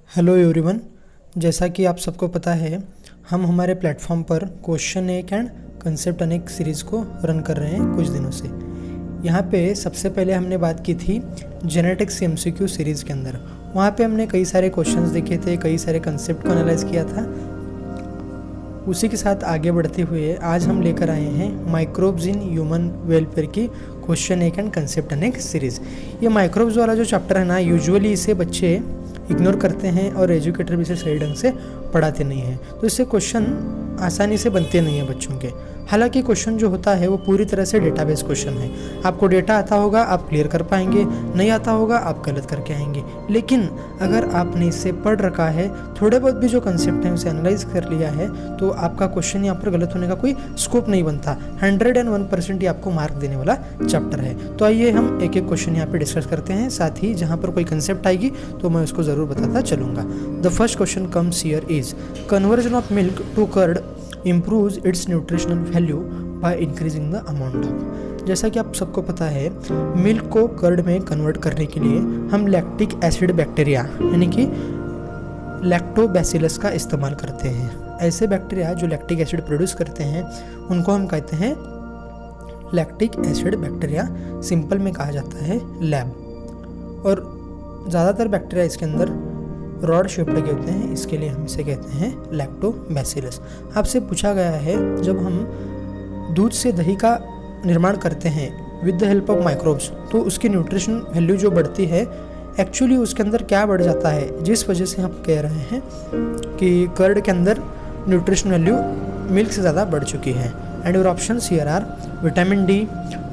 Hello everyone. जैसा कि आप सबको पता है, हम हमारे प्लेटफॉर्म पर क्वेश्चन एक एंड कंसेप्ट अनेक सीरीज़ को रन कर रहे हैं कुछ दिनों से। यहाँ पे सबसे पहले हमने बात की थी जेनेटिक्स एमसीक्यू सीरीज़ के अंदर। वहाँ पे हमने कई सारे क्वेश्चंस देखे थे, कई सारे कंसेप्ट को एनालाइज किया था। उसी के साथ आगे बढ़ते हुए आज हम लेकर आए हैं माइक्रोब्स इन ह्यूमन वेलफेयर की क्वेश्चन एक एंड कंसेप्ट अनेक सीरीज़। ये माइक्रोब्स वाला जो चैप्टर है ना, यूजुअली इसे बच्चे इग्नोर करते हैं और एजुकेटर भी इसे सही ढंग से पढ़ाते नहीं हैं, तो इससे क्वेश्चन आसानी से बनते नहीं हैं बच्चों के। हालांकि क्वेश्चन जो होता है वो पूरी तरह से डेटाबेस क्वेश्चन है। आपको डेटा आता होगा आप क्लियर कर पाएंगे, नहीं आता होगा आप गलत करके आएंगे। लेकिन अगर आपने इसे पढ़ रखा है, थोड़े बहुत भी जो कंसेप्ट हैं उसे एनालाइज कर लिया है, तो आपका क्वेश्चन यहाँ पर गलत होने का कोई स्कोप नहीं बनता। 101% ही आपको मार्क देने वाला चैप्टर है। तो आइए हम एक एक क्वेश्चन यहाँ पे डिस्कस करते हैं, साथ ही जहाँ पर कोई कंसेप्ट आएगी तो मैं उसको ज़रूर बताता चलूँगा। The first question comes here is conversion of milk to curd improves its nutritional value by increasing the amount of। जैसा कि आप सबको पता है, मिल्क को कर्ड में कन्वर्ट करने के लिए हम लैक्टिक एसिड बैक्टीरिया यानी कि लैक्टोबैसिलस का इस्तेमाल करते हैं। ऐसे बैक्टीरिया जो लैक्टिक एसिड प्रोड्यूस करते हैं उनको हम कहते हैं लैक्टिक एसिड बैक्टीरिया, सिंपल में कहा जाता है लैब। और ज़्यादातर बैक्टीरिया इसके अंदर रॉड शेप्ड के होते हैं, इसके लिए हम इसे कहते हैं लैक्टोबैसिलस। आपसे पूछा गया है, जब हम दूध से दही का निर्माण करते हैं with the help of microbes, तो उसकी न्यूट्रिशन वैल्यू जो बढ़ती है, एक्चुअली उसके अंदर क्या बढ़ जाता है, जिस वजह से हम कह रहे हैं कि कर्ड के अंदर न्यूट्रिशन वैल्यू मिल्क से ज़्यादा बढ़ चुकी है। And your options here are vitamin D,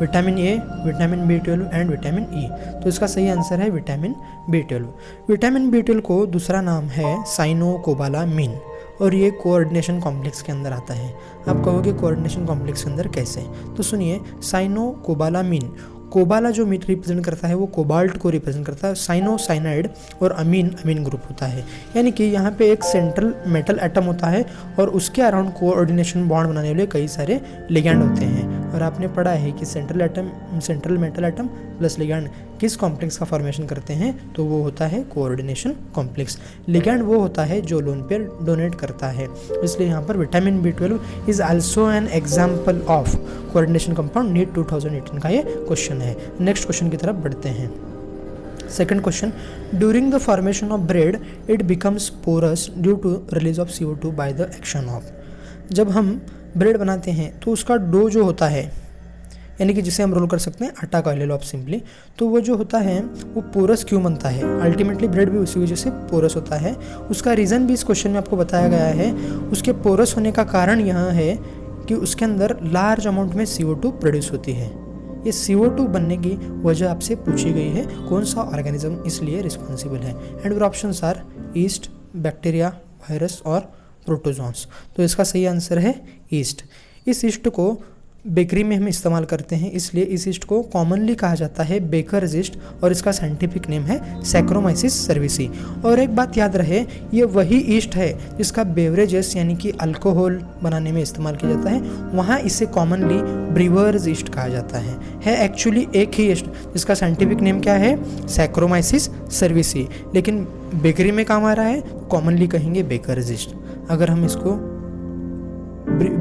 vitamin A, vitamin B12 and vitamin E. तो इसका सही आंसर है विटामिन B12। विटामिन B12 को दूसरा नाम है साइनोकोबालामिन और ये कोऑर्डिनेशन कॉम्प्लेक्स के अंदर आता है। आप कहोगे कोऑर्डिनेशन कॉम्प्लेक्स के अंदर कैसे, तो सुनिए, साइनोकोबालामिन, कोबाला जो मीट रिप्रेजेंट करता है वो कोबाल्ट को रिप्रेजेंट करता है, साइनो साइनाइड और अमीन अमीन ग्रुप होता है। यानी कि यहाँ पे एक सेंट्रल मेटल एटम होता है और उसके अराउंड कोऑर्डिनेशन बॉन्ड बनाने वाले कई सारे लिगैंड होते हैं। और आपने पढ़ा है कि central metal atom plus ligand किस कॉम्प्लेक्स का फॉर्मेशन करते हैं, तो वो होता है कोऑर्डिनेशन कॉम्प्लेक्स। लिगैंड वो होता है जो लोन पेयर डोनेट करता है। इसलिए यहाँ पर vitamin B12 is also an example of coordination compound. NEET 2018 का ये क्वेश्चन है। नेक्स्ट क्वेश्चन की तरफ बढ़ते हैं। Second question, during the formation of bread it becomes porous due to release of CO2 by the action of. जब हम bread बनाते हैं तो उसका डो जो होता है, यानी कि जिसे हम रोल कर सकते हैं, आटा का ले लो आप सिंपली, तो वो जो होता है वो पोरस क्यों बनता है? अल्टीमेटली ब्रेड भी उसी वजह से पोरस होता है। उसका रीज़न भी इस क्वेश्चन में आपको बताया गया है। उसके पोरस होने का कारण यहाँ है कि उसके अंदर लार्ज अमाउंट में CO2 प्रोड्यूस होती है। ये CO2 बनने की वजह आपसे पूछी गई है, कौन सा ऑर्गेनिज्म इसलिए रिस्पॉन्सिबल है। And your options are yeast, bacteria, virus और प्रोटोजोन्स। तो इसका सही आंसर है ईस्ट। इस ईस्ट को बेकरी में हम इस्तेमाल करते हैं, इसलिए इस ईस्ट को कॉमनली कहा जाता है बेकर्स ईस्ट और इसका साइंटिफिक नेम है सैक्रोमाइसिस सर्विसी। और एक बात याद रहे, ये वही ईस्ट है जिसका बेवरेजेस यानी कि अल्कोहल बनाने में इस्तेमाल किया जाता है, वहाँ इसे कॉमनली ब्रीवर्स ईस्ट कहा जाता है एक्चुअली एक ही ईस्ट जिसका साइंटिफिक नेम क्या है, सैक्रोमाइसिस सर्विसी, लेकिन बेकरी में काम आ रहा है, कॉमनली कहेंगे बेकर्स ईस्ट। अगर हम इसको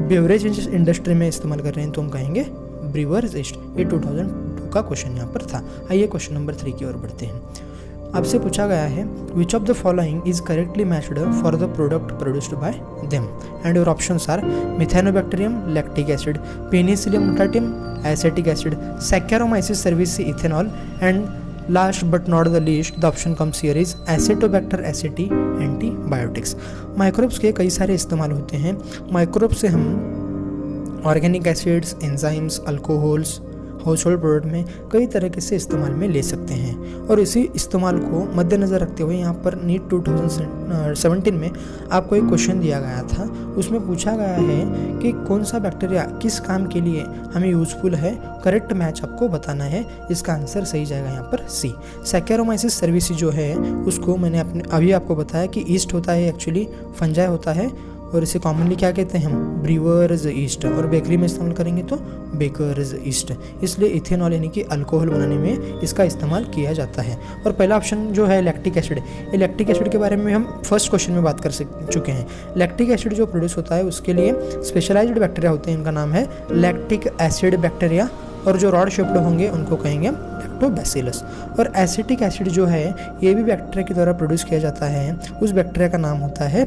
बेवरेज इंडस्ट्री में इस्तेमाल कर रहे हैं तो हम कहेंगे ब्रीवर्स ईस्ट। ये 2002 का क्वेश्चन यहाँ पर था। आइए क्वेश्चन नंबर 3 की ओर बढ़ते हैं। आपसे पूछा गया है, which of the following is correctly matched for the product produced by them. And your options are methanobacterium, lactic acid, penicillium notatum, acetic acid, saccharomyces cerevisiae, ethanol, and last but not the least the option comes here is acetobacter aceti antibiotics. Microbes के कई सारे इस्तेमाल होते हैं। Microbe से हम organic acids, enzymes, alcohols, household product में कई तरीके से इस्तेमाल में ले सकते हैं। और इसी इस्तेमाल को मद्देनज़र रखते हुए यहाँ पर नीट 2017 में आपको एक क्वेश्चन दिया गया था। उसमें पूछा गया है कि कौन सा बैक्टीरिया किस काम के लिए हमें यूजफुल है। करेक्ट मैच आपको बताना है। इसका आंसर सही जाएगा यहाँ पर सी। सैक्रोमाइसिस सर्विसी जो है उसको मैंने अभी आपको बताया कि ईस्ट होता है, एक्चुअली फंजाई होता है, और इसे कॉमनली क्या कहते हैं हम, ब्रीवर्स ईस्ट, और बेकरी में इस्तेमाल करेंगे तो बेकर्स ईस्ट। इसलिए इथेनॉल यानी कि अल्कोहल बनाने में इसका इस्तेमाल किया जाता है। और पहला ऑप्शन जो है लैक्टिक एसिड, ये लैक्टिक एसिड के बारे में हम फर्स्ट क्वेश्चन में बात कर चुके हैं। लैक्टिक एसिड जो प्रोड्यूस होता है उसके लिए स्पेशलाइज्ड बैक्टीरिया होते हैं, इनका नाम है लैक्टिक एसिड बैक्टीरिया, और जो रॉड शेप्ड होंगे उनको कहेंगे लैक्टोबैसिलस। और एसिटिक एसिड जो है ये भी बैक्टीरिया के द्वारा प्रोड्यूस किया जाता है, उस बैक्टीरिया का नाम होता है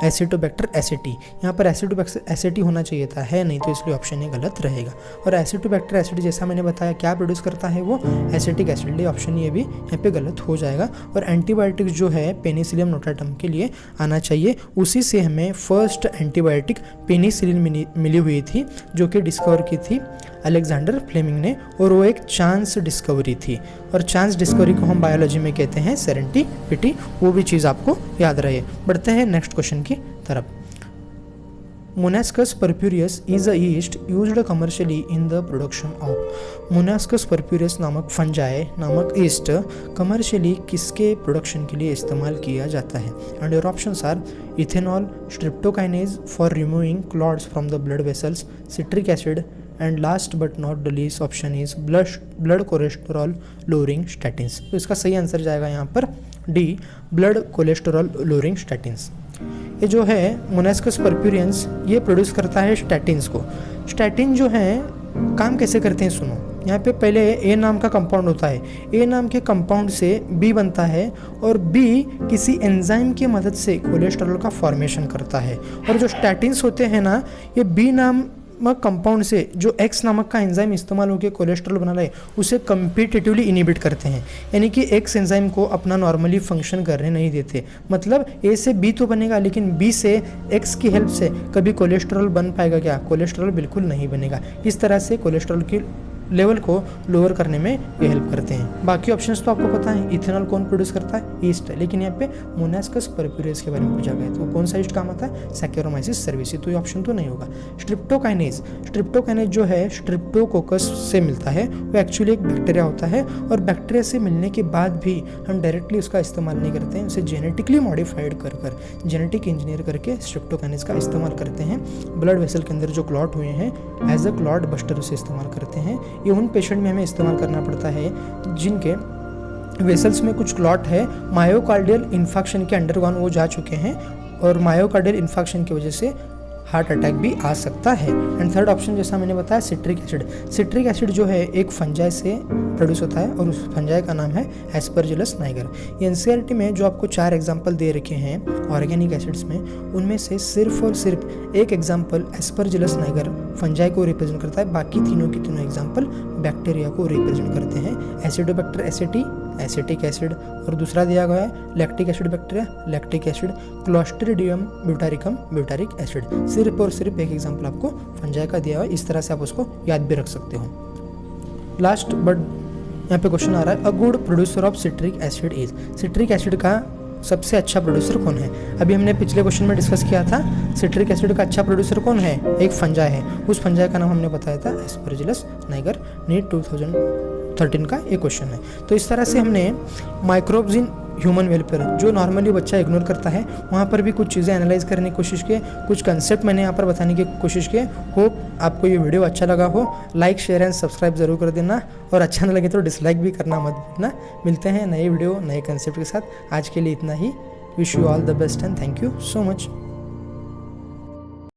एसिटोबैक्टर एसिटी। यहाँ पर एसिटोबैक्टर एसिटी होना चाहिए था, है नहीं, तो इसलिए ऑप्शन ये गलत रहेगा। और एसिटोबैक्टर एसिटी जैसा मैंने बताया क्या प्रोड्यूस करता है, वो एसिटिक एसिड, ऑप्शन ये भी यहाँ पे गलत हो जाएगा। और एंटीबायोटिक्स जो है पेनिसिलियम नोटाटम के लिए आना चाहिए, उसी से हमें फर्स्ट एंटीबायोटिक पेनिसिलिन मिली हुई थी, जो कि डिस्कवर की थी अलेक्जेंडर फ्लेमिंग ने, और वो एक चांस डिस्कवरी थी। और चांस डिस्कवरी को हम बायोलॉजी में कहते हैं सेरेंटिपिटी, वो भी चीज़ आपको याद रहे। बढ़ते हैं नेक्स्ट क्वेश्चन की तरफ। Monascus purpureus is a yeast used commercially in the production of. Monascus purpureus नामक फंजाई नामक यीस्ट कमर्शियली किसके प्रोडक्शन के लिए इस्तेमाल किया जाता है? And your options are ethanol, streptokinase for removing clots from the blood vessels, citric acid, and last but not the least option is blood cholesterol lowering statins. तो इसका सही आंसर जाएगा यहाँ पर D, blood cholesterol lowering statins. ये जो है Monascus परप्यूरियंस ये प्रोड्यूस करता है स्टैटिन्स को। स्टैटिन जो है काम कैसे करते हैं सुनो, यहाँ पे पहले ए नाम का कंपाउंड होता है, ए नाम के कंपाउंड से बी बनता है, और बी किसी एंजाइम की मदद से कोलेस्ट्रॉल का फॉर्मेशन करता है। और जो स्टैटिन्स होते हैं ना, ये बी नामक कंपाउंड से जो एक्स नामक का एंजाइम इस्तेमाल होकर कोलेस्ट्रॉल बना रहा है उसे कम्पिटिटिवली इनिबिट करते हैं, यानी कि एक्स एंजाइम को अपना नॉर्मली फंक्शन करने नहीं देते। मतलब ए से बी तो बनेगा, लेकिन बी से एक्स की हेल्प से कभी कोलेस्ट्रॉल बन पाएगा क्या? कोलेस्ट्रॉल बिल्कुल नहीं बनेगा। इस तरह से कोलेस्ट्रॉल की लेवल को लोअर करने में ये हेल्प करते हैं। बाकी ऑप्शंस तो आपको पता है, इथेनॉल कौन प्रोड्यूस करता है? ईस्ट है, लेकिन यहाँ पे मोनास्कस परप्यूरियस के बारे में पूछा गया है, तो कौन सा ईस्ट काम आता है? सैक्चारोमाइसिस सर्विसी, तो ये ऑप्शन तो नहीं होगा। स्ट्रिप्टोकाइनेज जो है स्ट्रिप्टोकोकस से मिलता है, वो एक्चुअली एक बैक्टीरिया होता है, और बैक्टीरिया से मिलने के बाद भी हम डायरेक्टली उसका इस्तेमाल नहीं करते हैं, उसे जेनेटिकली मॉडिफाइड कर जेनेटिक इंजीनियर करके स्ट्रिप्टोकाइनेज का इस्तेमाल करते हैं। ब्लड वेसल के अंदर जो क्लॉट हुए हैं एज अ क्लॉट बस्टर उसे इस्तेमाल करते हैं। ये उन पेशेंट में हमें इस्तेमाल करना पड़ता है जिनके वेसल्स में कुछ क्लॉट है, मायोकार्डियल इन्फेक्शन के अंडरगॉन वो जा चुके हैं, और मायोकार्डियल इन्फेक्शन की वजह से हार्ट अटैक भी आ सकता है। एंड थर्ड ऑप्शन जैसा मैंने बताया सिट्रिक एसिड। सिट्रिक एसिड जो है एक फंजाई से प्रोड्यूस होता है, और उस फंजाई का नाम है एस्परजिलस नाइगर। ये एनसीईआरटी में जो आपको 4 एग्जाम्पल दे रखे हैं ऑर्गेनिक एसिड्स में, उनमें से सिर्फ और सिर्फ एक एग्जाम्पल एस्परजिलस नाइगर फंजाई को रिप्रेजेंट करता है, बाकी तीनों के तीनों एग्जाम्पल बैक्टीरिया को रिप्रेजेंट करते हैं। एसिडोबैक्टर एसिटी, एसिटिक एसिड, और दूसरा दिया गया है lactic acid bacteria, lactic acid, clostridium butyricum, butyric acid. सिर्फ और सिर्फ एक एग्जाम्पल आपको फंजाई का दिया हुआ है, इस तरह से आप उसको याद भी रख सकते हो। लास्ट बट यहाँ पे क्वेश्चन आ रहा है, a good producer of citric acid is. Citric acid का सबसे अच्छा प्रोड्यूसर कौन है? अभी हमने पिछले क्वेश्चन में डिस्कस किया था सिट्रिक एसिड का अच्छा प्रोड्यूसर कौन है? एक फंजाई है, उस फंजाई का नाम हमने बताया था एस्परजिलस नाइगर। नीट 2013 का एक क्वेश्चन है। तो इस तरह से हमने माइक्रोब्स इन ह्यूमन वेलफेयर जो नॉर्मली बच्चा इग्नोर करता है, वहाँ पर भी कुछ चीज़ें एनालाइज करने की कोशिश की, कुछ कंसेप्ट मैंने यहाँ पर बताने की कोशिश की। होप आपको ये वीडियो अच्छा लगा हो। लाइक, शेयर एंड सब्सक्राइब जरूर कर देना, और अच्छा ना लगे तो डिसलाइक भी करना मत भूलना। मिलते हैं नए वीडियो नए कंसेप्ट के साथ। आज के लिए इतना ही। Wish you all the best and thank you so much.